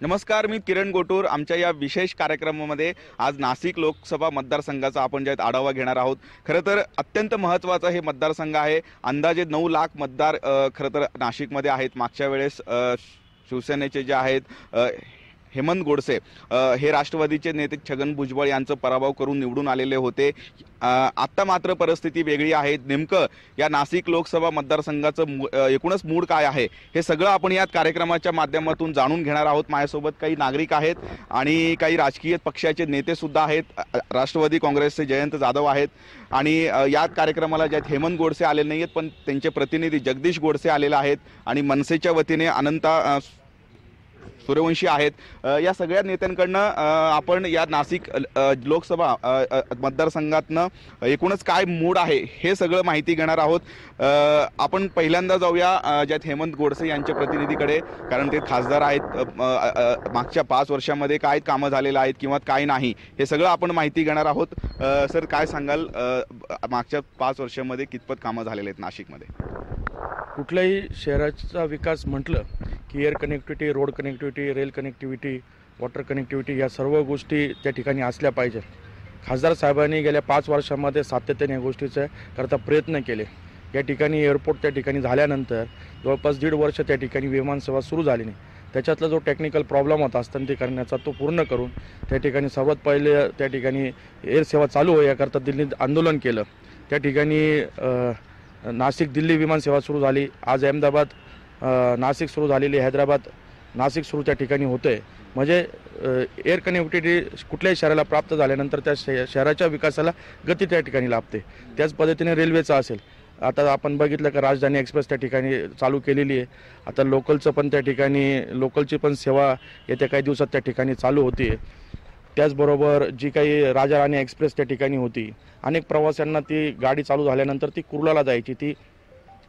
नमस्कार, मी किरण गोटूर. आमच्या या विशेष कार्यक्रमामध्ये आज नाशिक लोकसभा मतदारसंघाचा आपण ज्यात आढावा घेणार आहोत. खरं तर अत्यंत महत्त्वाचा हे मतदारसंघ आहे. अंदाजे 9 लाख मतदार खरं तर नाशिकमध्ये आहेत. मागच्या वेळेस शिवसेनेचे जे आहेत हेमंत गोडसे हे राष्ट्रवादीचे नेते छगन भुजबळ यांचा पराभव करून निवडून आलेले होते. आता मात्र परिस्थिती वेगळी आहे. नेमकं या नाशिक लोकसभा मतदारसंघाचं एकूणच मूड काय आहे हे सगळं आपण या कार्यक्रमाच्या माध्यमातून जाणून घेणार आहोत. माझ्यासोबत काही नागरिक आहेत आणि काही राजकीय पक्षाचे नेते सुद्धा आहेत. राष्ट्रवादी काँग्रेसचे जयंत जाधव आहेत आणि या कार्यक्रमाला ज्यात हेमंत गोडसे आलेले नाही आहेत पण त्यांचे प्रतिनिधी जगदीश गोडसे आलेले आहेत आणि मनसेच्या वतीने अनंता सूर्यवंशी आहेत. या सगळ्या नेत्यांकडनं आपण या नाशिक लोकसभा मतदारसंघातनं एकूणच काय मूड आहे हे सगळं माहिती घेणार आहोत. आपण पहिल्यांदा जाऊया ज्यात हेमंत गोडसे यांच्या प्रतिनिधीकडे, कारण ते खासदार आहेत. मागच्या 5 वर्षामध्ये काय कामं झालेलं आहेत किंवा काय नाही हे सगळं आपण माहिती घेणार आहोत. सर, काय सांगाल, मागच्या 5 वर्षामध्ये कितपत कामं झालेले आहेत नाशिकमध्ये? कुठल्याही शहराचा विकास म्हटलं की air connectivity, road connectivity, rail connectivity, water connectivity या सर्व गोष्टी त्या ठिकाणी असल्या पाहिजेत. खासदार साहेबांनी गेल्या 5 वर्षांमध्ये सातत्याने या गोष्टीचा करता प्रयत्न केले. या ठिकाणी एअरपोर्ट त्या ठिकाणी झाल्यानंतर जवळपास 1.5 वर्ष त्या ठिकाणी विमानसेवा सुरू झाली नाही. त्याच्यातला जो टेक्निकल प्रॉब्लेम होता हस्तांतरित तो पूर्ण करून त्या ठिकाणी सर्वात पहिले त्या ठिकाणी एअर सेवा चालू हो याकरता दिल्लीत आंदोलन केलं. त्या ठिकाणी नाशिक दिल्ली विमानसेवा सुरू झाली. आज अहमदाबाद नाशिक सुरू झालेली, हैदराबाद नाशिक सुरू त्या ठिकाणी होतं आहे. म्हणजे एअर कनेक्टिव्हिटी कुठल्याही शहराला प्राप्त झाल्यानंतर त्या शहराच्या विकासाला गती त्या ठिकाणी लाभते. त्याच पद्धतीने रेल्वेचा असेल, आता आपण बघितलं का राजधानी एक्सप्रेस त्या ठिकाणी चालू केलेली आहे. आता लोकलचं पण त्या ठिकाणी लोकलची पण सेवा येत्या काही दिवसात त्या ठिकाणी चालू होती आहे. त्याचबरोबर जी काही राजा राणी एक्सप्रेस त्या ठिकाणी होती, अनेक प्रवाशांना ती गाडी चालू झाल्यानंतर ती कुर्लाला जायची, ती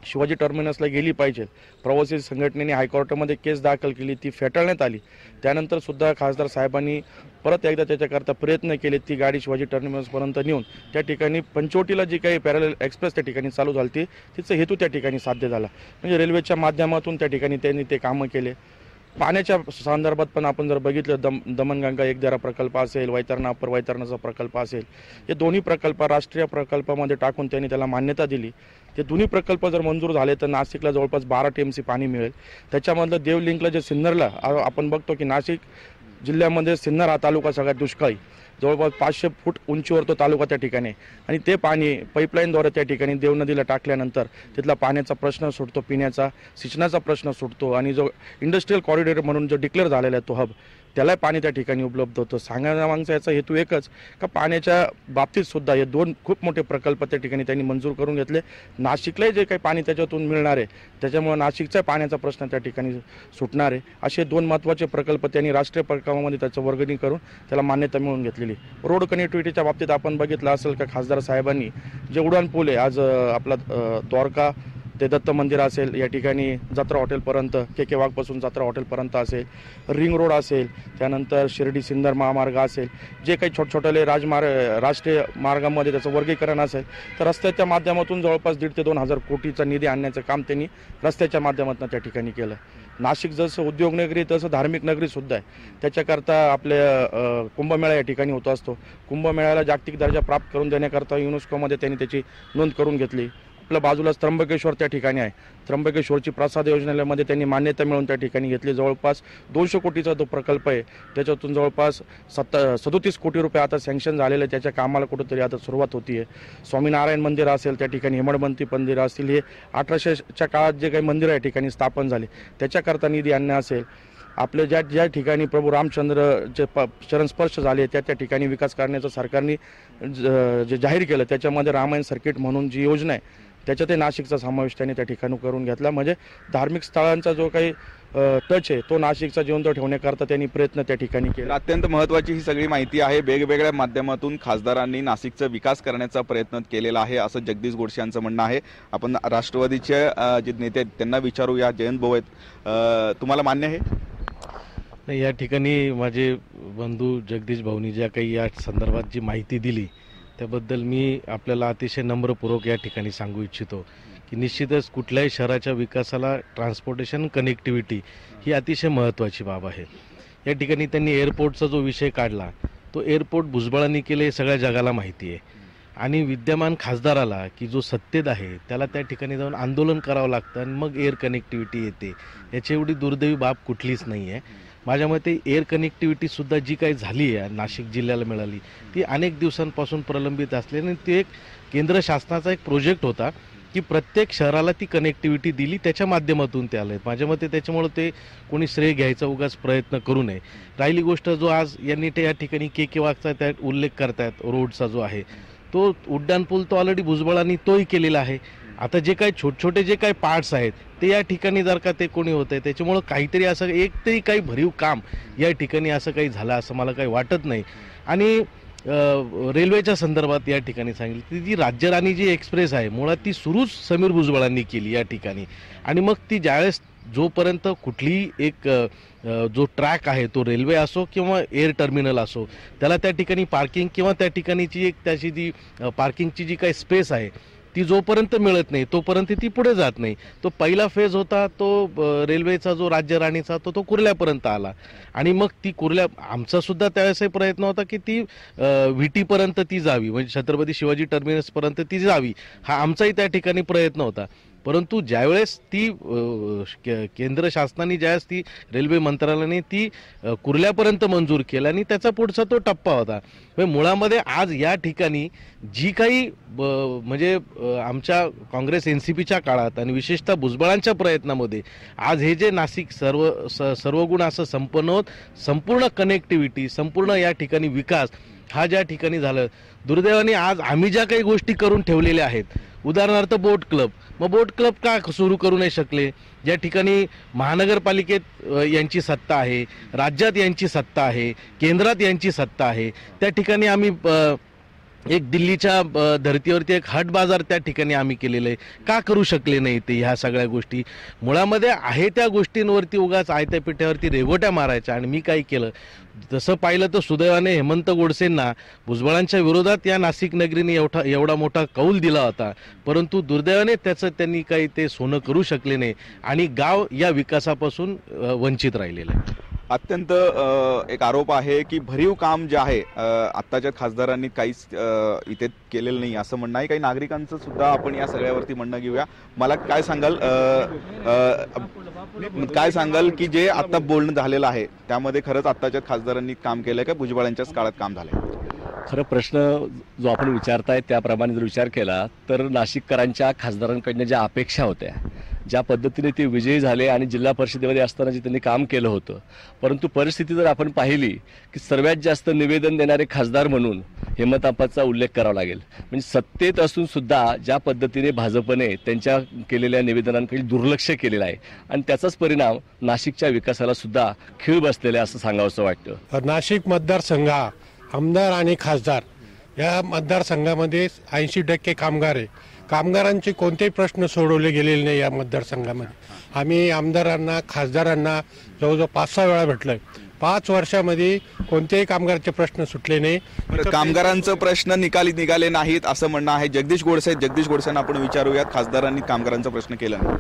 शिवाजी टर्मिनसला गेली पाहिजे. प्रवासी संघटनेने हायकोर्टामध्ये केस दाखल केली, ती फेटाळण्यात आली. त्यानंतर सुद्धा खासदार साहेबांनी परत एकदा त्याच्याकरता प्रयत्न केले. ती गाडी शिवाजी टर्मिनसपर्यंत नेऊन त्या ठिकाणी पंचवटीला जी काही पॅरलल एक्सप्रेस त्या ठिकाणी चालू झाली ती तिचा हेतू त्या ठिकाणी साध्य झाला. म्हणजे रेल्वेच्या माध्यमातून त्या ठिकाणी त्यांनी ते कामं केले. पाण्याच्या संदर्भात पण आपण जर बघितलं, दमनगंगा एकदारा प्रकल्प असेल, वैतरणा अप्पर वैतरणाचा प्रकल्प असेल, हे दोन्ही प्रकल्प राष्ट्रीय प्रकल्पामध्ये टाकून त्यांनी त्याला मान्यता दिली. ते दोन्ही प्रकल्प जर मंजूर झाले तर नाशिकला जवळपास 12 TMC पाणी मिळेल. त्याच्यामधलं देवलिंकला जे सिन्नरला आपण बघतो की नाशिक जिल्ह्यामध्ये सिन्नर हा तालुका सगळ्यात दुष्काळी, जवळपास 500 फूट उंचीवर तो तालुका त्या ठिकाणी आणि ते पाणी पाईपलाईनद्वारे त्या ठिकाणी देवनदीला टाकल्यानंतर तिथला पाण्याचा प्रश्न सुटतो, पिण्याचा सिंचनाचा प्रश्न सुटतो आणि जो इंडस्ट्रीयल कॉरिडॉर म्हणून जो डिक्लेअर झालेला आहे तो हब, त्याला पाणी त्या ठिकाणी उपलब्ध होतं. सांगण्यामागचा याचा हेतू एकच का पाण्याच्या बाबतीत सुद्धा हे 2 खूप मोठे प्रकल्प त्या ठिकाणी त्यांनी मंजूर करून घेतले. नाशिकलाही जे काही पाणी त्याच्यातून मिळणार आहे त्याच्यामुळे नाशिकचा पाण्याचा प्रश्न त्या ठिकाणी सुटणार आहे. असे 2 महत्त्वाचे प्रकल्प त्यांनी राष्ट्रीय प्रकल्पामध्ये त्याचं वर्गणी करून त्याला मान्यता मिळवून घेतलेली. रोड कनेक्टिव्हिटीच्या बाबतीत आपण बघितलं असेल का खासदार साहेबांनी जे उड्डाण पूल आहे, आज आपला द्वारका ते दत्त मंदिर असेल, या ठिकाणी जत्रा हॉटेलपर्यंत के वाघपासून जत्रा हॉटेलपर्यंत असेल, रिंग रोड असेल, त्यानंतर शिर्डी सिन्नर महामार्ग असेल, जे काही छोटे राष्ट्रीय मार्गामध्ये त्याचं वर्गीकरण असेल, तर रस्त्याच्या माध्यमातून जवळपास 1,500 ते 2,000 कोटीचा निधी आणण्याचं काम त्यांनी रस्त्याच्या माध्यमातून त्या ठिकाणी केलं. नाशिक जसं उद्योग नगरी तसं धार्मिक नगरीसुद्धा आहे. त्याच्याकरता आपल्या कुंभमेळा या ठिकाणी होत असतो. कुंभमेळ्याला जागतिक दर्जा प्राप्त करून देण्याकरता युनेस्कोमध्ये त्यांनी त्याची नोंद करून घेतली. आपल्या बाजूलाच त्र्यंबकेश्वर त्या ठिकाणी आहे. त्र्यंबकेश्वरची प्रसाद योजनेमध्ये त्यांनी मान्यता मिळवून त्या ठिकाणी घेतली. जवळपास 200 कोटीचा तो प्रकल्प आहे. त्याच्यातून जवळपास 37 कोटी रुपये आता सँक्शन झालेले, त्याच्या कामाला कुठंतरी आता सुरुवात होती आहे. स्वामीनारायण मंदिर असेल, त्या ठिकाणी हेमडपंथी मंदिर असतील, हे 1800च्या काळात जे काही मंदिरं या ठिकाणी स्थापन झाले त्याच्याकरता निधी आणणं असेल. आपले ज्या ठिकाणी प्रभू रामचंद्रचे चरण स्पर्श झाले त्या ठिकाणी विकास करण्याचं सरकारने जे जाहीर केलं, त्याच्यामध्ये रामायण सर्किट म्हणून जी योजना आहे त्याच्यातही नाशिकचा समावेश त्यांनी त्या ठिकाणी करून घेतला. म्हणजे धार्मिक स्थळांचा जो काही टच आहे तो नाशिकचा जिवंत ठेवण्याकरता त्यांनी प्रयत्न त्या ठिकाणी केला. अत्यंत महत्त्वाची ही सगळी माहिती आहे. वेगवेगळ्या माध्यमातून खासदारांनी नाशिकचा विकास करण्याचा प्रयत्न केलेला आहे असं जगदीश गोडसे यांचं म्हणणं आहे. आपण राष्ट्रवादीचे जे नेते आहेत त्यांना विचारूया. जयंत भाऊ आहेत, तुम्हाला मान्य आहे? नाही, या ठिकाणी माझे बंधू जगदीश भाऊनी ज्या काही या संदर्भात जी माहिती दिली त्याबद्दल मी आपल्याला अतिशय नम्रपूर्वक या ठिकाणी सांगू इच्छितो की निश्चितच कुठल्याही शहराच्या विकासाला ट्रान्सपोर्टेशन कनेक्टिव्हिटी ही अतिशय महत्त्वाची बाब आहे. या ठिकाणी त्यांनी एअरपोर्टचा जो विषय काढला तो एअरपोर्ट भुजबळांनी केले हे सगळ्या जगाला माहिती आहे. आणि विद्यमान खासदाराला की जो सत्तेत आहे त्याला त्या ठिकाणी जाऊन आंदोलन करावं लागतं आणि मग एअर कनेक्टिव्हिटी येते. याची एवढी दुर्दैवी बाब कुठलीच नाही आहे. माझ्या मते एअर कनेक्टिव्हिटीसुद्धा जी काही झाली आहे नाशिक जिल्ह्याला मिळाली ती अनेक दिवसांपासून प्रलंबित असल्याने ती एक केंद्र शासनाचा एक प्रोजेक्ट होता की प्रत्येक शहराला ती कनेक्टिव्हिटी दिली, त्याच्या माध्यमातून ते आले. माझ्या मते त्याच्यामुळं ते कोणी श्रेय घ्यायचा उगाच प्रयत्न करू नये. राहिली गोष्ट जो आज यांनी ते या ठिकाणी के वाघचा त्यात उल्लेख करतायत रोडचा जो आहे तो उड्डाणपूल तो ऑलरेडी भुजबळांनी तोही केलेला आहे. आता जे काही छोटे जे काही पार्ट्स आहेत ते या ठिकाणी जर का ते कोणी होतं आहे त्याच्यामुळं काहीतरी असं एक तरी काही भरीव काम या ठिकाणी असं काही झालं असं मला काही वाटत नाही. आणि रेल्वेच्या संदर्भात या ठिकाणी सांगितलं ती जी राज्यराणी जी एक्सप्रेस आहे मुळात ती सुरूच समीर भुजबळांनी केली या ठिकाणी. आणि मग ती ज्यावेळेस जोपर्यंत कुठलीही एक जो ट्रॅक आहे तो रेल्वे असो किंवा एअर टर्मिनल असो त्याला त्या ठिकाणी पार्किंग किंवा त्या ठिकाणीची एक त्याची जी पार्किंगची जी काही स्पेस आहे ती जोपर्यंत मिळत नाही तोपर्यंत ती पुढे जात नाही. तो पहिला फेज होता तो रेल्वेचा जो राज्यराणीचा तो कुर्ल्यापर्यंत आला आणि मग ती कुर्ल्या आमचा सुद्धा त्यावेळेस प्रयत्न होता की ती व्हीटीपर्यंत ती जावी म्हणजे छत्रपती शिवाजी टर्मिनसपर्यंत ती जावी हा आमचाही त्या ठिकाणी प्रयत्न होता. परंतु ज्यावेळेस ती केंद्र शासनाने ज्यावेळेस ती रेल्वे मंत्रालयाने ती कुर्ल्यापर्यंत मंजूर केलं आणि त्याचा पुढचा तो टप्पा होता. मुळामध्ये आज या ठिकाणी जी काही म्हणजे आमच्या काँग्रेस NCPच्या काळात आणि विशेषतः भुजबळांच्या प्रयत्नामध्ये आज हे जे नाशिक सर्व गुण असं संपन्न होत संपूर्ण कनेक्टिव्हिटी संपूर्ण या ठिकाणी विकास हा ज्या ठिकाणी झालं. दुर्दैवाने आज आम्ही ज्या काही गोष्टी करून ठेवलेल्या आहेत उदाहरणार्थ बोट क्लब मग बोट क्लब का सुरू करू नाही शकले. ज्या ठिकाणी महानगरपालिकेत यांची सत्ता आहे राज्यात यांची सत्ता आहे केंद्रात यांची सत्ता आहे त्या ठिकाणी आम्ही एक दिल्लीच्या धर्तीवरती एक हट बाजार त्या ठिकाणी आम्ही केलेलं आहे का करू शकले नाही ते. ह्या सगळ्या गोष्टी मुळामध्ये आहे त्या गोष्टींवरती उगाच आयत्या पिठ्यावरती रेघोट्या मारायच्या. आणि मी काय केलं तसं पाहिलं तर सुदैवाने हेमंत गोडसेंना भुजबळांच्या विरोधात या नाशिक नगरीने एवढा मोठा कौल दिला होता परंतु दुर्दैवाने त्याचं त्यांनी काही ते सोनं करू शकले नाही आणि गाव या विकासापासून वंचित राहिलेलं आहे. अत्यंत एक आरोप आहे की भरीव काम जे आहे आत्ताच्या खासदारांनी काहीच इथे केलेलं नाही असं म्हणणं आहे. काही नागरिकांचं सुद्धा आपण या सगळ्यावरती म्हणणं घेऊया. मला काय सांगाल की जे आता बोलणं झालेलं आहे त्यामध्ये खरंच आत्ताच्या खासदारांनी काम केलंय का भुजबळांच्याच काळात काम झालंय? खरं प्रश्न जो आपण विचारताय त्याप्रमाणे जर विचार केला तर नाशिककरांच्या खासदारांकडनं ज्या अपेक्षा होत्या ज्या पद्धतीने ते विजयी झाले आणि जिल्हा परिषदेमध्ये असताना जे त्यांनी काम केलं होतं परंतु परिस्थिती जर आपण पाहिली की सर्वात जास्त निवेदन देणारे खासदार म्हणून हेमंतआप्पांचा उल्लेख करावा लागेल. म्हणजे सत्तेत असून सुद्धा ज्या पद्धतीने भाजपने त्यांच्या केलेल्या निवेदनांकडे दुर्लक्ष केलेलं आहे आणि त्याचाच परिणाम नाशिकच्या विकासाला सुद्धा खीळ बसलेला आहे असं सांगावंसं वाटतं. नाशिक मतदारसंघ आमदार आणि खासदार या मतदारसंघामध्ये 80% कामगार आहे. कामगारांचे कोणतेही प्रश्न सोडवले गेलेले नाही या मतदारसंघामध्ये. आम्ही आमदारांना खासदारांना जवळजवळ 5-6 वेळा भेटलोय. 5 वर्षामध्ये कोणत्याही कामगाराचे प्रश्न सुटले नाही. कामगारांचं प्रश्न निघाले नाहीत असं म्हणणं आहे. जगदीश गोडसेंना आपण विचारूयात. खासदारांनी कामगारांचा प्रश्न केला नाही.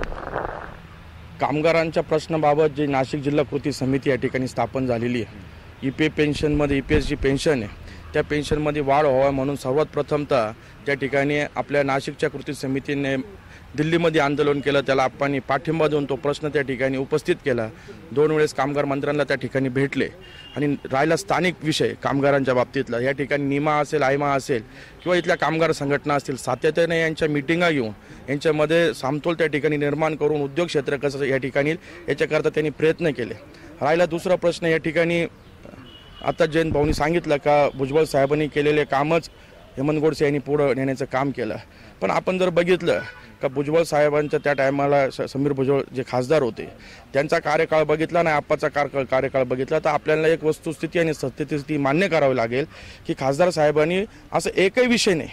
कामगारांच्या प्रश्नाबाबत जी नाशिक जिल्हा कृती समिती या ठिकाणी स्थापन झालेली आहे EPF पेन्शनमध्ये EPS जी पेन्शन आहे त्या पेन्शनमध्ये वाढ व्हावा म्हणून सर्वात प्रथमतः त्या ठिकाणी आपल्या नाशिकच्या कृती समितीने दिल्लीमध्ये आंदोलन केलं. त्याला आपण पाठिंबा देऊन तो प्रश्न त्या ठिकाणी उपस्थित केला. 2 वेळेस कामगार मंत्र्यांना त्या ठिकाणी भेटले. आणि राहिला स्थानिक विषय कामगारांच्या बाबतीतला या ठिकाणी निमा असेल आयमा असेल किंवा इथल्या कामगार संघटना असतील सातत्याने यांच्या मिटिंगा घेऊन यांच्यामध्ये समतोल त्या ठिकाणी निर्माण करून उद्योग क्षेत्र कसं या ठिकाणी याच्याकरता त्यांनी प्रयत्न केले. राहिला दुसरा प्रश्न या ठिकाणी आता जयंत भाऊनी सांगितलं का भुजबळ साहेबांनी केलेले कामच हेमंत गोडसे यांनी पुढं नेण्याचं काम केलं. पण आपण जर बघितलं का भुजबळ साहेबांच्या त्या टायमाला समीर भुजबळ जे खासदार होते त्यांचा कार्यकाळ बघितला नाही आप्पाचा कार्यकाळ बघितला तर आपल्याला एक वस्तुस्थिती आणि सत्यस्थिती मान्य करावी लागेल की खासदार साहेबांनी असं एकही विषय नाही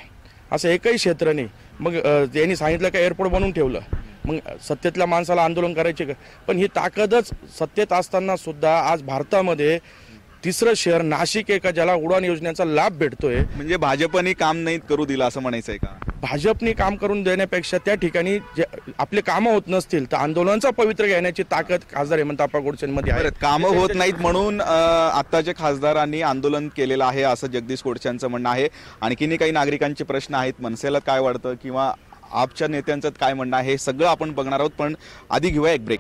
असं एकही क्षेत्र नाही. मग यांनी सांगितलं का एअरपोर्ट बनवून ठेवलं मग सत्तेतल्या माणसाला आंदोलन करायचे का. पण ही ताकदच सत्तेत असताना सुद्धा आज भारतामध्ये 3रं शहर नाशिक आहे का ज्याला उडान योजनेचा लाभ भेटतोय. म्हणजे भाजपने काम नाही करू दिलं असं म्हणायचं आहे का? भाजपने काम करून देण्यापेक्षा त्या ठिकाणी जे आपले कामं होत नसतील तर आंदोलनाचा पवित्र घेण्याची ताकद खासदार हेमंतप्पा गोडसेंमध्ये आहे. कामं होत नाहीत म्हणून आत्ताच्या खासदारांनी आंदोलन केलेलं आहे असं जगदीश गोडसेंचं म्हणणं आहे. आणखीनही काही नागरिकांचे प्रश्न आहेत, मनसेला काय वाटतं किंवा आपच्या नेत्यांचं काय म्हणणं आहे हे सगळं आपण बघणार आहोत. पण आधी घेऊया एक ब्रेक.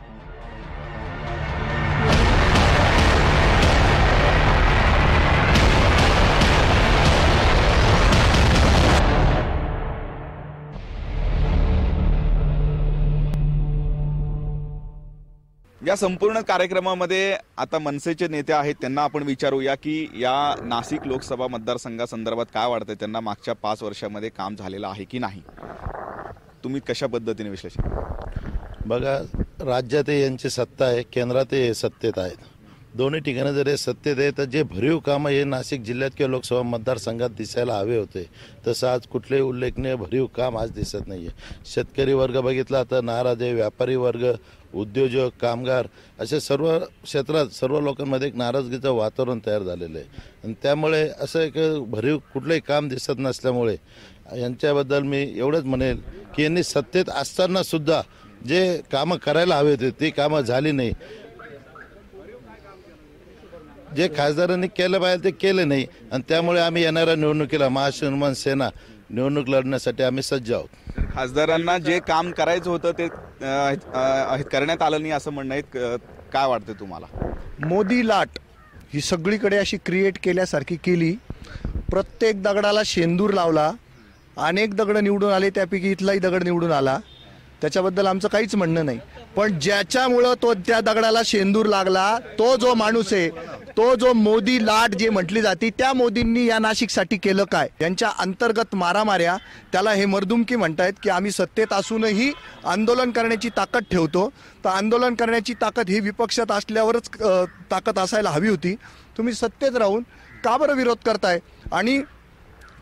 या संपूर्ण कार्यक्रमामध्ये आता मनसेचे नेते आहेत, त्यांना आपण विचारूया की या नाशिक लोकसभा मतदारसंघासंदर्भात काय वाटतं त्यांना, मागच्या 5 वर्षामध्ये काम झालेलं आहे की नाही. तुम्ही कशा पद्धतीने विश्लेषण? बघा, राज्यातही यांची सत्ता आहे, केंद्रातही सत्तेत आहेत. दोन्ही ठिकाणी जर हे सत्तेत आहे तर जे भरीव कामं हे नाशिक जिल्ह्यात किंवा लोकसभा मतदारसंघात दिसायला हवे होते तसं आज कुठलेही उल्लेखनीय भरीव काम आज दिसत नाही आहे. शेतकरी वर्ग बघितला तर नाराज आहे, व्यापारी वर्ग, उद्योजक, कामगार असे सर्व क्षेत्रात सर्व लोकांमध्ये एक नाराजगीचं वातावरण तयार झालेलं आहे. आणि त्यामुळे असं एक भरीव कुठलंही काम दिसत नसल्यामुळे यांच्याबद्दल मी एवढंच म्हणेल की यांनी सत्तेत असतानासुद्धा जे कामं करायला हवे होते ती कामं झाली नाही. जे खासदारांनी केलं पाहिजे ते केलं नाही आणि त्यामुळे आम्ही येणाऱ्या निवडणुकीला महाशिवसैनिक सेना निवडणूक लढण्यासाठी आम्ही सज्ज आहोत. खासदारांना जे काम करायचं होतं ते करण्यात आलं नाही असं म्हणणं आहे. काय वाटतं तुम्हाला? मोदी लाट ही सगळीकडे अशी क्रिएट केल्यासारखी केली. प्रत्येक दगडाला शेंदूर लावला. अनेक दगड निवडून आले, त्यापैकी इथलाही दगड निवडून आला. त्याच्याबद्दल आमचं काहीच म्हणणं नाही. पण ज्याच्यामुळं तो त्या दगडाला शेंदूर लागला तो जो माणूस आहे, तो जो मोदी लाट जे म्हटली जाते, त्या मोदींनी या नाशिकसाठी केलं काय? यांच्या अंतर्गत मारामाऱ्या, त्याला हे मर्दुमकी म्हणतायत की आम्ही सत्तेत असूनही आंदोलन करण्याची ताकद ठेवतो. तर आंदोलन करण्याची ताकद ही विपक्षात असल्यावरच ताकद असायला हवी होती. तुम्ही सत्तेत राहून का बरं विरोध करताय? आणि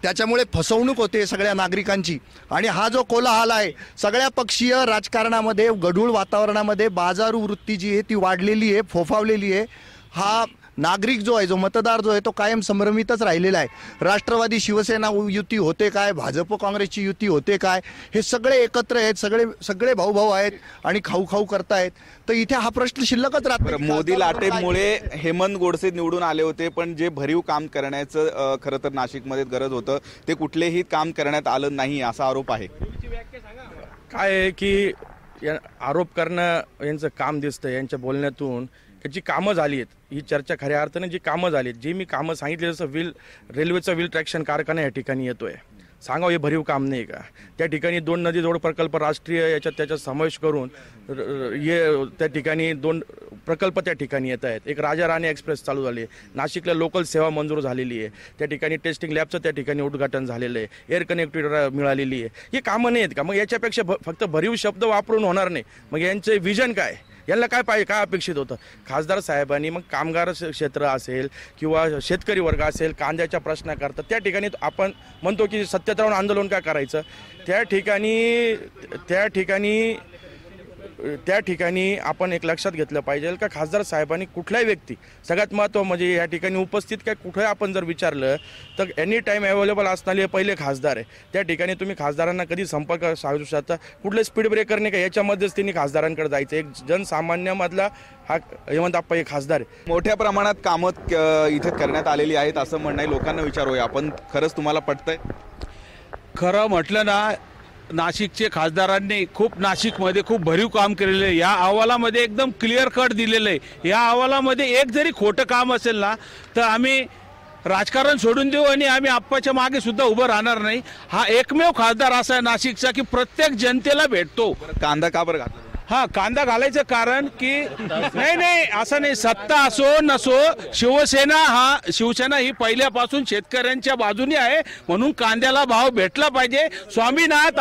त्याच्यामुळे फसवणूक होते सगळ्या नागरिकांची. आणि हा जो कोलाहल आहे सगळ्या पक्षीय राजकारणामध्ये, गढूळ वातावरणामध्ये बाजारू वृत्ती जी आहे ती वाढलेली आहे, फोफावलेली आहे. हा नागरिक जो आहे, जो मतदार जो आहे तो कायम संभ्रमितच राहिलेला आहे. राष्ट्रवादी शिवसेना युती होते काय, भाजप काँग्रेसची युती होते काय, हे सगळे एकत्र आहेत, सगळे भाऊ आहेत आणि खाऊ करतायत. तर इथे हा प्रश्न शिल्लकच राहतो. मोदी लाटेमुळे हेमंत गोडसे निवडून आले होते, पण जे भरीव काम करण्याचं खरं तर नाशिकमध्ये गरज होतं ते कुठलेही काम करण्यात आलं नाही असा आरोप आहे. काय आहे की आरोप करणं यांचं काम दिसतं यांच्या बोलण्यातून, जी कामं झाली आहेत ही चर्चा खऱ्या अर्थाने जी कामं झाली आहेत, जी मी कामं सांगितली जसं रेल्वेचा व्हील ट्रॅक्शन कारखाना या ठिकाणी येतोय, सांगावं हे भरीव काम नाही का? त्या ठिकाणी 2 नदी जोड प्रकल्प राष्ट्रीय त्याच्यात समावेश करून त्या ठिकाणी 2 प्रकल्प त्या ठिकाणी येत आहेत. एक राजा राणी एक्सप्रेस चालू झाली आहे, नाशिकला लोकल सेवा मंजूर झालेली आहे, त्या ठिकाणी टेस्टिंग लॅबचं त्या ठिकाणी उद्घाटन झालेलं आहे, एअर कनेक्टिव्हिटी मिळालेली आहे. हे कामं नाही आहेत का? मग याच्यापेक्षा फक्त भरीव शब्द वापरून होणार नाही. मग यांचे विजन काय, यांना काय पाहिजे, काय अपेक्षित होतं? खासदार साहेबांनी मग कामगार क्षेत्र असेल किंवा शेतकरी वर्ग असेल, कांद्याच्या प्रश्नाकरता त्या ठिकाणी आपण म्हणतो की सत्तेत राहून आंदोलन काय करायचं? त्या ठिकाणी आपण एक लक्षात घेतलं पाहिजे का खासदार साहेबांनी कुठल्याही व्यक्ती, सगळ्यात महत्त्व म्हणजे या ठिकाणी उपस्थित काय कुठे आपण जर विचारलं तर एनी टाईम अवेलेबल असणारे पहिले खासदार आहे. त्या ठिकाणी तुम्ही खासदारांना कधी संपर्क साधू शकता. कुठले स्पीड ब्रेकर नाही का, याच्यामध्येच त्यांनी खासदारांकडे जायचं. एक जनसामान्यामधला हा हेमंतप्पा हे खासदार आहे. मोठ्या प्रमाणात कामं इथे करण्यात आलेली आहेत असं म्हणणं आहे. लोकांना विचारूया आपण, खरंच तुम्हाला पटतंय? खरं म्हटलं ना, नाशिकचे खासदारांनी नाशिकमध्ये खूप भरीव काम केलेलं आहे. या अहवालामध्ये एकदम क्लिअर कट दिलेलं आहे. या अहवालामध्ये एक जरी खोटं काम असेल ना तर आम्ही राजकारण सोडून देऊ आणि आम्ही आप्पाच्या मागे सुद्धा उभं राहणार नाही. हा एकमेव खासदार असा आहे नाशिकचा की प्रत्येक जनतेला भेटतो. कांदा का बरं घातला? कांदा घालायचं कारण की नाही असं नाही, सत्ता असो नसो, शिवसेना ही पहिल्यापासून शेतकऱ्यांच्या बाजूने आहे, म्हणून कांद्याला भाव भेटला पाहिजे. स्वामीनाथ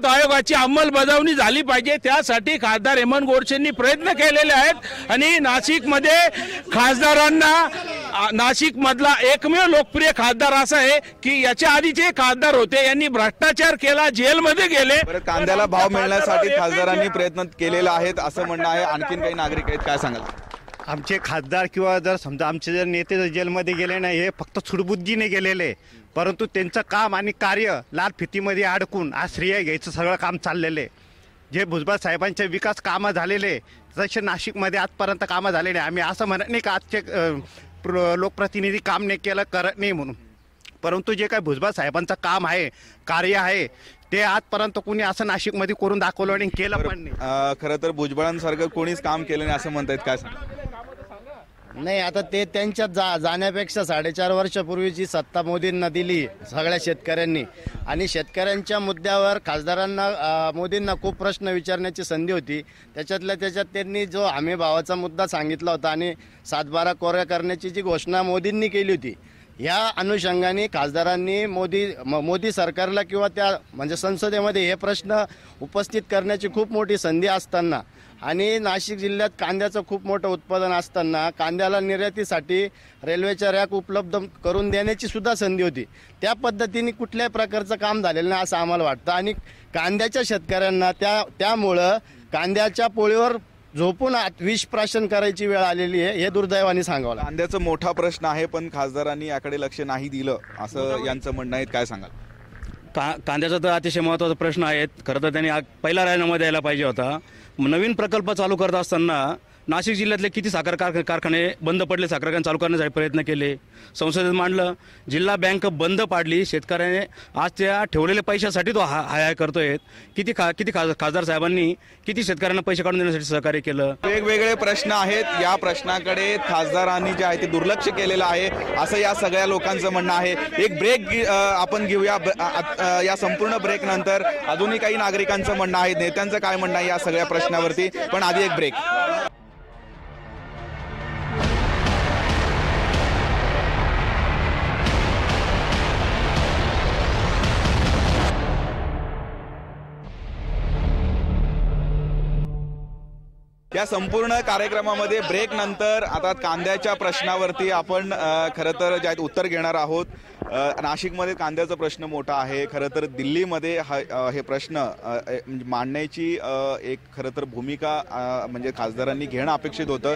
आयोगाची अंमलबजावणी झाली पाहिजे. त्यासाठी खासदार हेमंत गोडसेंनी प्रयत्न केलेले आहेत. आणि नाशिकमध्ये खासदारांना, नाशिकमधला एकमेव लोकप्रिय खासदार असा आहे की याच्या आधीचे खासदार होते, यांनी भ्रष्टाचार केला, जेलमध्ये गेले. कांद्याला भाव मिळण्यासाठी खासदारांनी प्रयत्न केलेले आहेत असं म्हणणं आहे. आणखीन काही नागरिक आहेत, काय सांगाल? आमचे खासदार किंवा जर समजा आमचे जर नेते जर जेलमध्ये गेले नाही, हे फक्त सुडबुद्धीने गेलेले, परंतु त्यांचं काम आणि कार्य लाल फितीमध्ये अडकून आज श्रेय घ्यायचं सगळं काम चाललेलं आहे. जे भुजबळ साहेबांचे विकास कामं झालेले तसे नाशिकमध्ये आजपर्यंत कामं झालेले. आम्ही असं म्हणत नाही का आजचे लोकप्रतिनिधी काम नाही केलं, करत नाही म्हणून, परंतु जे काय भुजबळ साहेबांचं काम आहे, कार्य आहे, ते आजपर्यंत कोणी असं नाशिकमध्ये करून दाखवलं आणि केलं पण नाही. खरं तर भुजबळांसारखं कोणीच काम केलं नाही असं म्हणतायत, काय नाही, आता ते त्यांच्या जाण्यापेक्षा 4.5 वर्षापूर्वीची सत्ता मोदींना दिली सगळ्या शेतकऱ्यांनी, आणि शेतकऱ्यांच्या मुद्द्यावर खासदारांना मोदींना खूप प्रश्न विचारण्याची संधी होती. त्याच्यात त्यांनी जो हमी भावाचा मुद्दा सांगितला होता आणि 7-12 कोऱ्या करण्याची जी घोषणा मोदींनी केली होती, या अनुषंगाने खासदारांनी मोदी सरकारला किंवा त्या म्हणजे संसदेमध्ये हे प्रश्न उपस्थित करण्याची खूप मोठी संधी असताना आणि नाशिक जिल्ह्यात कांद्याचं खूप मोठं उत्पादन असताना कांद्याला निर्यातीसाठी रेल्वेच्या रॅक उपलब्ध करून देण्याची सुद्धा संधी होती. त्या पद्धतीने कुठल्याही प्रकारचं काम झालेलं नाही असं आम्हाला वाटतं. आणि कांद्याच्या शेतकऱ्यांना त्यामुळं कांद्याच्या पोळीवर झोपून विष प्राशन करायची वेळ आलेली आहे, हे दुर्दैवाने सांगावं लागतं. कांद्याचा मोठा प्रश्न आहे, पण खासदारांनी याकडे लक्ष नाही दिलं असं यांचं म्हणणं आहे, काय सांगाल? कांद्याचा तर अतिशय महत्त्वाचा प्रश्न आहे. खरं तर त्यांनी पहिला राजीनामा द्यायला पाहिजे होता. नवीन प्रकल्प चालू करत असताना नाशिक जिल्ह्यातले किती साखर कारखाने बंद पडले, साखर कारखाने चालू करण्यासाठी प्रयत्न केले, संसदेत मांडलं, जिल्हा बँक बंद पाडली, शेतकऱ्याने आज त्या ठेवलेल्या पैशासाठी तो हाय करतोय. किती खासदार साहेबांनी किती शेतकऱ्यांना पैसे काढून देण्यासाठी सहकार्य केलं. वेगवेगळे प्रश्न आहेत, या प्रश्नाकडे खासदारांनी जे आहे ते दुर्लक्ष केलेलं आहे असं या सगळ्या लोकांचं म्हणणं आहे. एक ब्रेक आपण घेऊया. या संपूर्ण ब्रेक नंतर अजूनही काही नागरिकांचं म्हणणं आहे, नेत्यांचं काय म्हणणं आहे या सगळ्या प्रश्नावरती, पण आधी एक ब्रेक. या संपूर्ण कार्यक्रमामध्ये ब्रेक नंतर आता कांद्याच्या प्रश्नावरती आपण खरं तर जे आहेत उत्तर घेणार आहोत. नाशिकमध्ये कांद्याचा प्रश्न मोठा आहे. खरं तर दिल्लीमध्ये हे प्रश्न मांडण्याची एक खरं तर भूमिका म्हणजे खासदारांनी घेणं अपेक्षित होतं,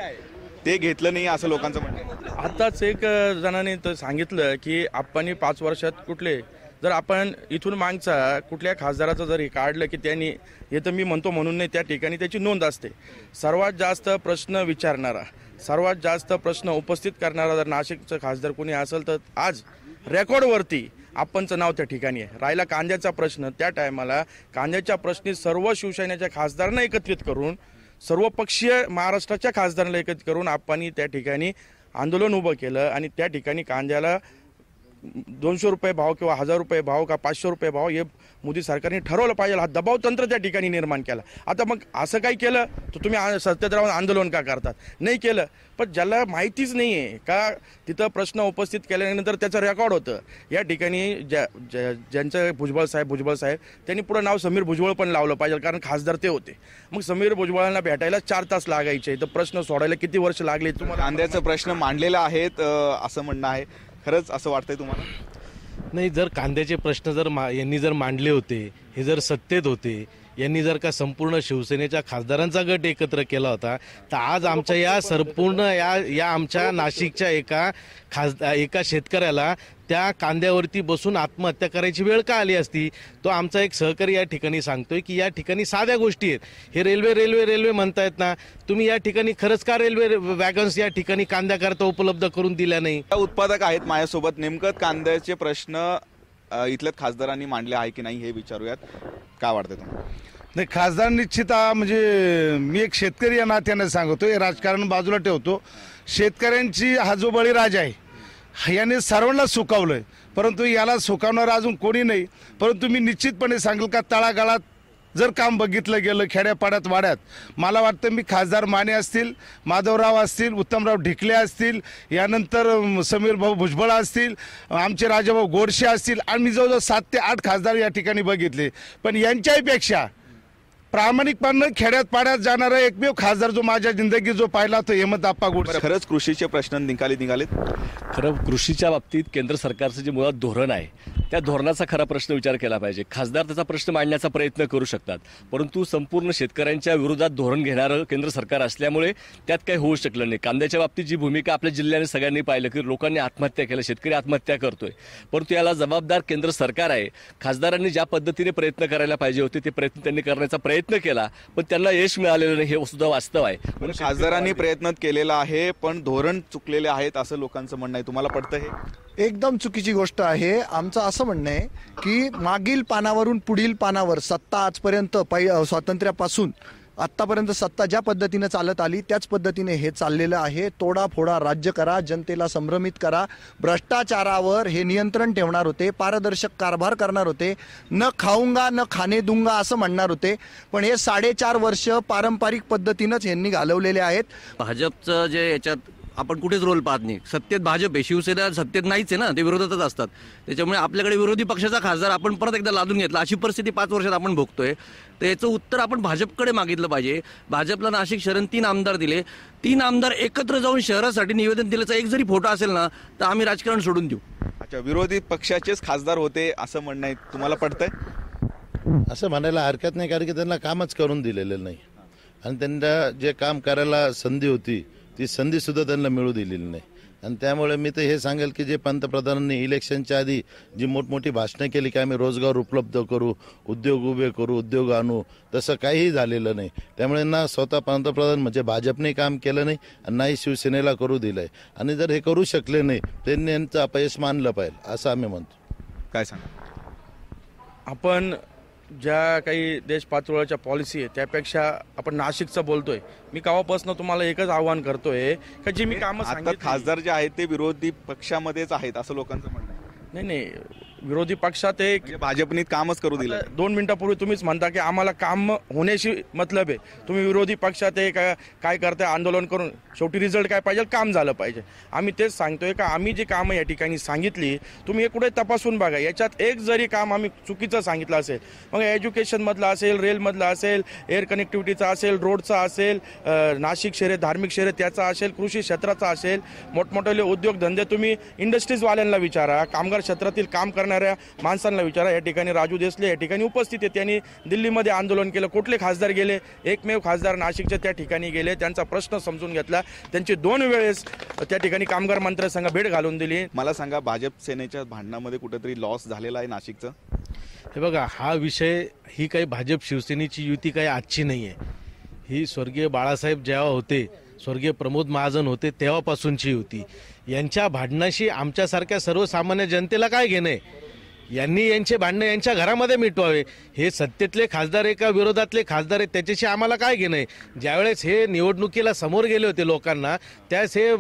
ते घेतलं नाही असं लोकांचं म्हणणं आहे. आताच एक जणांनी तर सांगितलं की आपण 5 वर्षात कुठले जर आपण इथून मागचा कुठल्या खासदाराचं जर हे काढलं की त्यांनी हे तर मी म्हणतो म्हणून नाही, त्या ठिकाणी त्याची नोंद असते. सर्वात जास्त प्रश्न विचारणारा, सर्वात जास्त प्रश्न उपस्थित करणारा जर नाशिकचं खासदार कोणी असेल तर आज रेकॉर्डवरती आपणचं नाव त्या ठिकाणी आहे. राहिला कांद्याचा प्रश्न, त्या टायमाला कांद्याच्या प्रश्नी सर्व शिवसेनेच्या खासदारांना एकत्रित करून, सर्व पक्षीय महाराष्ट्राच्या खासदारांना एकत्रित करून आपण त्या ठिकाणी आंदोलन उभं केलं आणि त्या ठिकाणी कांद्याला 200 रुपये भाव किंवा 1000 रुपये भाव का 500 रुपये भाव हे मोदी सरकारने ठरवलं पाहिजे. हा दबाव तंत्र त्या ठिकाणी निर्माण केला. आता मग असं काही केलं तर तुम्ही सत्तेत राहून आंदोलन का करतात? नाही केलं. पण ज्याला माहितीच नाही आहे का तिथं प्रश्न उपस्थित केल्यानंतर त्याचं रेकॉर्ड होतं. या ठिकाणी ज्यांचं भुजबळ साहेब त्यांनी पुढं नाव समीर भुजबळ पण लावलं पाहिजे, कारण खासदार ते होते. मग समीर भुजबळांना भेटायला 4 तास लागायचे, तर प्रश्न सोडायला किती वर्ष लागले? तुम्हाला कांद्याचा प्रश्न मांडलेला आहेत असं म्हणणं आहे. खरंच असं वाटतंय तुम्हाला? नाही, जर कांद्याचे प्रश्न यांनी जर मांडले होते, हे जर सत्तेत होते, यांनी जर का संपूर्ण शिवसेनेच्या खासदारांचा गट एकत्र केला होता, तर आज आमच्या या संपूर्ण या आमच्या नाशिकच्या एका शेतकऱ्याला त्या कांद्यावरती बसून आत्महत्या करायची वेळ का आली असती? तो आमचा एक सहकारी या ठिकाणी सांगतोय की या ठिकाणी साध्या गोष्टी आहेत. हे रेल्वे म्हणतायत ना, तुम्ही या ठिकाणी खरंच का रेल्वे वॅगन्स या ठिकाणी कांद्याकरता उपलब्ध करून दिल्या नाही? उत्पादक आहेत माझ्यासोबत. नेमकं कांद्याचे प्रश्न इथल्याच खासदारांनी मांडले आहे की नाही हे विचारूयात. काय वाटतं तुम्हाला? नाही, खासदार निश्चित म्हणजे मी एक शेतकरी या नात्याने सांगतो, हे राजकारण बाजूला ठेवतो. शेतकऱ्यांची हा जो बळीराजा आहे याने सर्वांना सुकावलंय, परंतु याला सुकावणार अजून कोणी नाही. परंतु मी निश्चितपणे सांगेल का तळागाळात जर काम बघितलं गेलं खेड्यापाड्यात वाड्यात, मला वाटतं मी खासदार माने असतील, माधवराव असतील, उत्तमराव ढिकले असतील, यानंतर समीर भाऊ भुजबळ असतील, आमचे राजाभाऊ गोडसे असतील, आणि मी जवळजवळ 7 ते 8 खासदार या ठिकाणी बघितले. पण यांच्याहीपेक्षा प्रामाणिकपणे खेड्यात पाड्यात जाणारा एकमेव खासदार जो माझ्या जिंदगी जो पाहिला तो हेमंतप्पा गोडसे. खरंच कृषीचे प्रश्न निघालेत? खरं कृषीच्या बाबतीत केंद्र सरकारचं जे मुळात धोरण आहे त्या धोरणाचा खरा प्रश्न विचार केला पाहिजे. खासदार त्याचा प्रश्न मांडण्याचा प्रयत्न करू शकतात, परंतु संपूर्ण शेतकऱ्यांच्या विरोधात धोरण घेणारं केंद्र सरकार असल्यामुळे त्यात काही होऊ शकलं नाही. कांद्याच्या बाबतीत जी भूमिका आपल्या जिल्ह्याने सगळ्यांनी पाहिलं की लोकांनी आत्महत्या केल्या, शेतकरी आत्महत्या करतोय, परंतु याला जबाबदार केंद्र सरकार आहे. खासदारांनी ज्या पद्धतीने प्रयत्न करायला पाहिजे होते ते प्रयत्न त्यांनी करण्याचा प्रयत्न केला, पण त्यांना यश मिळालेलं नाही, हे सुद्धा वास्तव आहे. खासदारांनी प्रयत्न केलेला आहे पण धोरण चुकलेले आहेत असं लोकांचं म्हणणं आहे. तुम्हाला पडतं हे? एकदम चुकीची गोष्ट आहे. आमचं असं म्हणणं आहे की मागील पानावरून पुढील पानावर सत्ता आजपर्यंत स्वातंत्र्यापासून आत्तापर्यंत सत्ता ज्या पद्धतीने चालत आली त्याच पद्धतीने हे चाललेलं आहे. तोडाफोडा राज्य करा, जनतेला संभ्रमित करा, भ्रष्टाचारावर हे नियंत्रण ठेवणार होते, पारदर्शक कारभार करणार होते, न खाऊंगा न खाणे दूंगा असं म्हणणार होते. पण हे 4.5 वर्ष पारंपरिक पद्धतीनंच यांनी घालवलेले आहेत. भाजपचं जे याच्यात आपण कुठेच रोल पाहत नाही. सत्तेत भाजप आहे, शिवसेना सत्तेत नाहीच आहे ना, ते विरोधातच असतात. त्याच्यामुळे आपल्याकडे विरोधी पक्षाचा खासदार आपण परत एकदा लादून घेतला, अशी परिस्थिती 5 वर्षात आपण भोगतोय. तर याचं उत्तर आपण भाजपकडे मागितलं पाहिजे. भाजपला नाशिक शहरात 3 आमदार दिले, 3 आमदार एकत्र जाऊन शहरासाठी निवेदन दिल्याचा एक जरी फोटो असेल ना तर आम्ही राजकारण सोडून देऊ. अच्छा, विरोधी पक्षाचेच खासदार होते असं म्हणणं आहे, तुम्हाला पडतंय? असं म्हणायला हरकत नाही, कारण की त्यांना कामच करून दिलेलं नाही आणि त्यांना जे काम करायला संधी होती ती संधीसुद्धा त्यांना मिळू दिलेली नाही. आणि त्यामुळे मी तर हे सांगेल की जे पंतप्रधानांनी इलेक्शनच्या आधी जी मोठमोठी भाषणं केली की आम्ही रोजगार उपलब्ध करू, उद्योग उभे करू, उद्योग आणू, तसं काहीही झालेलं नाही. त्यामुळे ना स्वतः पंतप्रधान म्हणजे भाजपने काम केलं नाही आणि नाही शिवसेनेला करू दिलं आहे. आणि जर हे करू शकले नाही त्यांनी यांचं अपयश मानलं पाहिजे असं आम्ही म्हणतो. काय सांगा? आपण ज्या काही देश पातळीवरच्या पॉलिसी आहे त्यापेक्षा आपण नाशिकचं बोलतोय. मी केव्हापासून तुम्हाला एकच आव्हान करतोय की जी मी कामं आता खासदार जे आहेत ते विरोधी पक्षामध्येच आहेत असं लोकांचं म्हणणं आहे. नाही, विरोधी पक्षात एक भाजपने कामच करू दिलं. 2 मिनिटापूर्वी तुम्हीच म्हणता की आम्हाला काम होण्याशी मतलब आहे. तुम्ही विरोधी पक्षात एक काय करताय, आंदोलन करून शेवटी रिझल्ट काय पाहिजे, काम झालं पाहिजे. आम्ही तेच सांगतोय का आम्ही जी कामं या ठिकाणी सांगितली तुम्ही हे कुठे तपासून बघा. याच्यात एक जरी काम आम्ही चुकीचं सांगितलं असेल, मग एज्युकेशनमधलं असेल, रेलमधलं असेल, एअर कनेक्टिव्हिटीचा असेल, रोडचा असेल, नाशिक शहर धार्मिक शहर त्याचा असेल, कृषी क्षेत्राचा असेल, मोठमोठे उद्योगधंदे तुम्ही इंडस्ट्रीजवाल्यांना विचारा, कामगार क्षेत्रातील काम करणाऱ्या माणसांना विचारा. या ठिकाणी राजू देसले या ठिकाणी उपस्थित आहे, त्यांनी दिल्लीमध्ये आंदोलन केलं. कुठले खासदार गेले? एकमेव खासदार नाशिकचे त्या ठिकाणी गेले, त्यांचा प्रश्न समजून घेतला, त्यांची 2 वेळेस त्या ठिकाणी कामगार मंत्र्यांसंग भेट घालून दिली. मला सांगा, भाजप सेनेच्या भांडणामध्ये कुठेतरी लॉस झालेला आहे नाशिकचं? हे बघा, हा विषय ही काही भाजप शिवसेनेची युती काही आजची नाही आहे. ही स्वर्गीय बाळासाहेब जेव्हा होते, स्वर्गीय प्रमोद महाजन होते तेव्हापासूनची युती. यांच्या भांडणाशी आमच्यासारख्या सर्वसामान्य जनतेला काय घेणं आहे? यांनी यांचे भांडणं यांच्या घरामध्ये मिटवावे. हे सत्तेतले खासदार आहे का विरोधातले खासदार आहेत त्याच्याशी आम्हाला काय घेणं आहे? ज्यावेळेस हे निवडणुकीला समोर गेले होते लोकांना, त्यावेळेस हे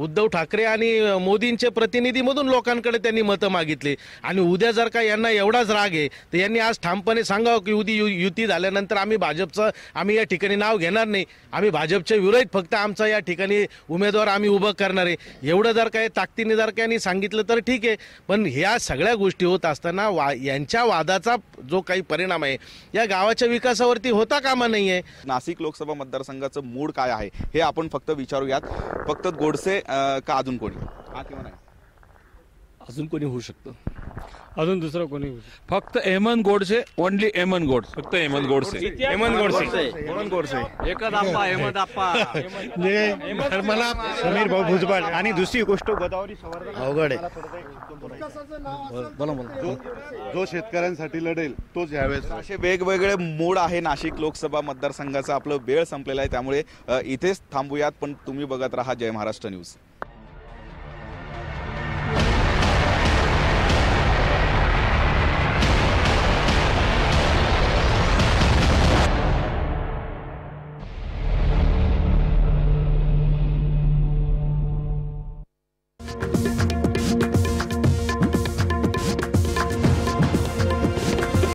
उद्धव ठाकरे आणि मोदींचे प्रतिनिधीमधून लोकांकडे त्यांनी मतं मागितली. आणि उद्या जर का यांना एवढाच राग आहे तर यांनी आज ठामपणे सांगावं की उद्या युती झाल्यानंतर आम्ही या ठिकाणी नाव घेणार नाही, आम्ही भाजपच्या विरोधात फक्त आमचा या ठिकाणी उमेदवार आम्ही उभं करणार आहे. एवढं जर काय ताकदीने जर का यांनी सांगितलं तर ठीक आहे. पण ह्या सगळ्या गोष्टी होत असताना यांच्या वादाचा जो काही परिणाम आहे या गावाच्या विकासावरती होता कामा नाहीये. नाशिक लोकसभा मतदारसंघाचं मूड काय आहे हे आपण फक्त विचारूयात. फक्त गोडसे का अजून कोणी? हा किंवा नाही? अजून कोणी होऊ शकतं? अजून दुसरं कोणी? फक्त हेमंत गोडसे, ओनली हेमंत गोडसे, फक्त हेमंत गोडसे, हेमंत गोडसे, एकच आप्पा, हेमंत आप्पा, मला समीर भाऊ भुजबळ. आणि दुसरी गोष्ट गोदावरी संवर्धन अवघड आहे. जो शेतकऱ्यांसाठी लढेल तोच यावेळेस. असे वेगवेगळे मूड आहे नाशिक लोकसभा मतदारसंघाचा. आपलं वेळ संपलेला आहे त्यामुळे इथेच थांबूयात. पण तुम्ही बघत राहा जय महाराष्ट्र न्यूज.